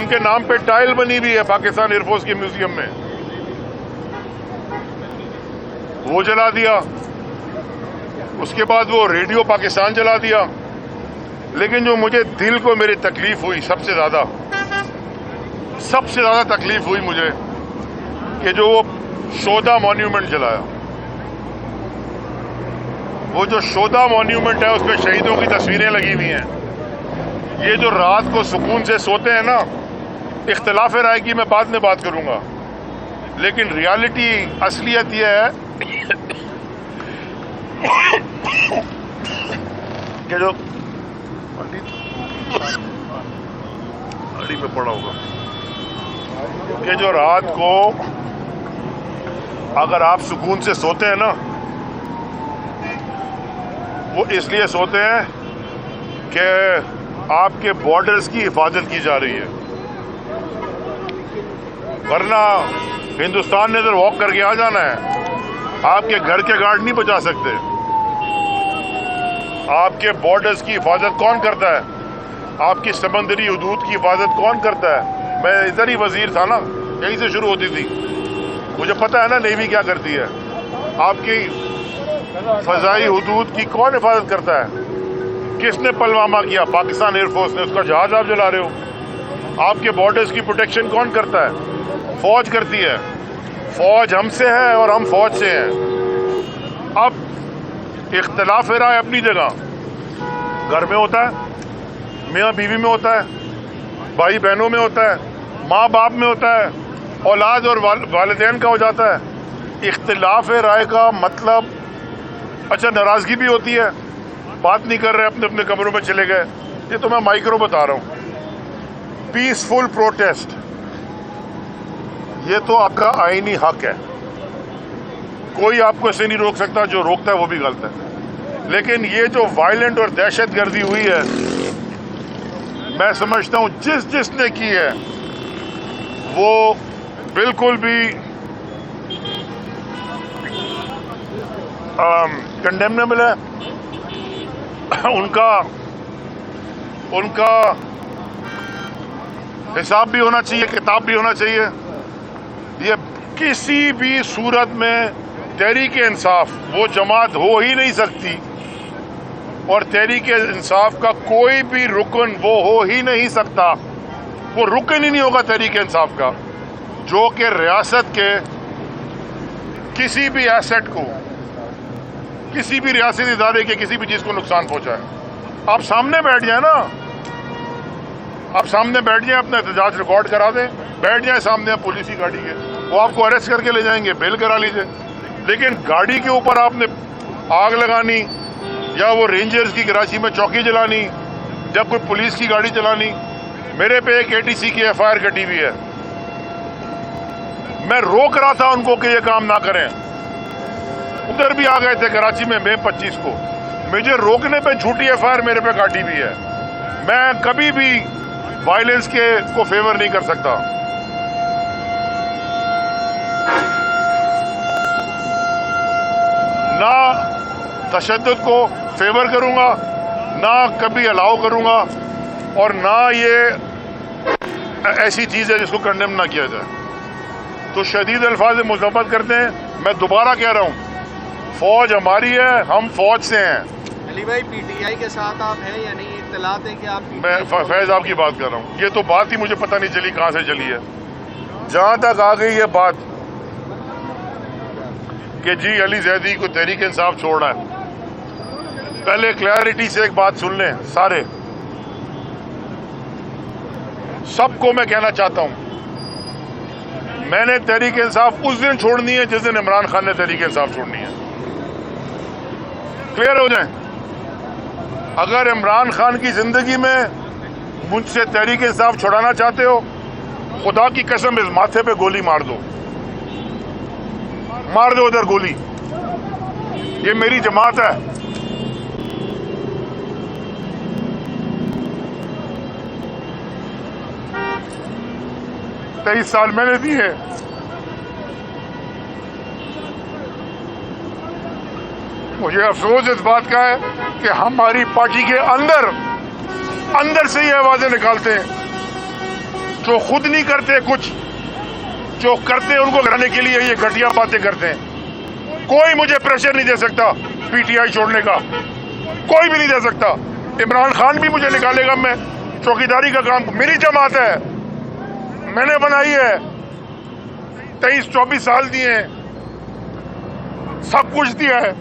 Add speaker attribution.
Speaker 1: उनके नाम पे टाइल बनी हुई है पाकिस्तान एयरफोर्स के म्यूजियम में, वो जला दिया। उसके बाद वो रेडियो पाकिस्तान जला दिया। लेकिन जो मुझे दिल को मेरी तकलीफ हुई, सबसे ज्यादा तकलीफ हुई मुझे कि जो वो शोधा मॉन्यूमेंट जलाया। वो जो शोधा मॉन्यूमेंट है उसमें शहीदों की तस्वीरें लगी हुई हैं। ये जो रात को सुकून से सोते हैं ना, इख्तिलाफ राय की मैं बाद में बात करूंगा, लेकिन रियलिटी असलियत यह है कि जो गाड़ी पे पड़ा होगा कि जो रात को अगर आप सुकून से सोते हैं ना, वो इसलिए सोते हैं कि आपके बॉर्डर्स की हिफाजत की जा रही है। वरना हिंदुस्तान ने इधर वॉक करके आ जाना है। आपके घर के गार्ड नहीं बचा सकते। आपके बॉर्डर्स की हिफाजत कौन करता है? आपकी समंदरी हुदूद की हिफाजत कौन करता है? मैं इधर ही वजीर था ना, यहीं से शुरू होती थी। मुझे पता है ना नेवी क्या करती है। आपकी फजाई हुदूद की कौन हिफाजत करता है? किसने पलवामा किया? पाकिस्तान एयरफोर्स ने। उसका जहाज आप जला रहे हो। आपके बॉर्डर्स की प्रोटेक्शन कौन करता है? फौज करती है। फौज हमसे है और हम फौज से हैं। अब इख्तिलाफ राय अपनी जगह घर में होता है, मियाँ बीवी में होता है, भाई बहनों में होता है, माँ बाप में होता है, औलाद और वालिदैन का हो जाता है। इख्तिलाफ राय का मतलब, अच्छा नाराजगी भी होती है, बात नहीं कर रहे, अपने अपने कमरों में चले गए। ये तो मैं माइक्रो बता रहा हूँ। पीसफुल प्रोटेस्ट, ये तो आपका आईनी हक है। कोई आपको ऐसे नहीं रोक सकता। जो रोकता है वो भी गलत है। लेकिन ये जो वायलेंट और दहशतगर्दी हुई है, मैं समझता हूं जिसने की है वो बिल्कुल भी कंडेमनेबल है। उनका हिसाब भी होना चाहिए, किताब भी होना चाहिए। ये किसी भी सूरत में तहरीक इंसाफ वो जमात हो ही नहीं सकती, और तहरीक इंसाफ का कोई भी रुकन वो हो ही नहीं सकता। वो रुकन ही नहीं होगा तहरीक इंसाफ का जो कि रियासत के किसी भी एसेट को, किसी भी रियासती इदारे के किसी भी चीज को नुकसान पहुंचाए। आप सामने बैठ जाए ना, आप सामने बैठ जाए, अपना एहतजाज रिकॉर्ड करा दें, बैठ जाए सामने पुलिस की गाड़ी के, वो आपको अरेस्ट करके ले जाएंगे, बेल करा लीजिए। लेकिन गाड़ी के ऊपर आपने आग लगानी, या वो रेंजर्स की कराची में चौकी जलानी, जब कोई पुलिस की गाड़ी चलानी। मेरे पे एक ATC की FIR कटी हुई है। मैं रोक रहा था उनको कि ये काम ना करें। उधर भी आ गए थे कराची में मई 25 को। मुझे रोकने पे झूठी FIR मेरे पे काटी हुई है। मैं कभी भी वायलेंस को फेवर नहीं कर सकता। ना तशद्दुद को फेवर करूंगा, ना कभी अलाउ करूंगा, और ना ये ऐसी चीज है जिसको कंडेम ना किया जाए। तो शदीद अल्फाज में मुज़म्मत करते हैं। मैं दोबारा कह रहा हूं, फौज हमारी है, हम फौज से हैं।
Speaker 2: अली भाई, PTI के साथ आप हैं या नहीं? इत्तलात है कि आप PTI?
Speaker 1: मैं फैज आप की बात कर रहा हूं। ये तो बात ही मुझे पता नहीं चली कहां से चली है। जहां तक आ गई ये बात कि जी अली जैदी को तहरीक इंसाफ छोड़ना है, पहले क्लैरिटी से एक बात सुन लें सारे। सबको मैं कहना चाहता हूं, मैंने तहरीक इंसाफ उस दिन छोड़नी है जिस दिन इमरान खान ने तहरीक इंसाफ छोड़नी है। क्लियर हो जाए। अगर इमरान खान की जिंदगी में मुझसे तहरीक इंसाफ छुड़ाना चाहते हो, खुदा की कसम इस माथे पे गोली मार दो, मार दो उधर गोली। ये मेरी जमात है। 23 साल मैंने दिए। मुझे अफसोस इस बात का है कि हमारी पार्टी के अंदर से ये आवाजें निकालते हैं जो खुद नहीं करते कुछ, जो करते हैं उनको गिराने के लिए ये घटिया बातें करते हैं। कोई मुझे प्रेशर नहीं दे सकता पीटीआई छोड़ने का, कोई भी नहीं दे सकता। इमरान खान भी मुझे निकालेगा, मैं चौकीदारी का काम, मेरी जमात है, मैंने बनाई है, 23-24 साल दिए हैं, सब कुछ दिया है।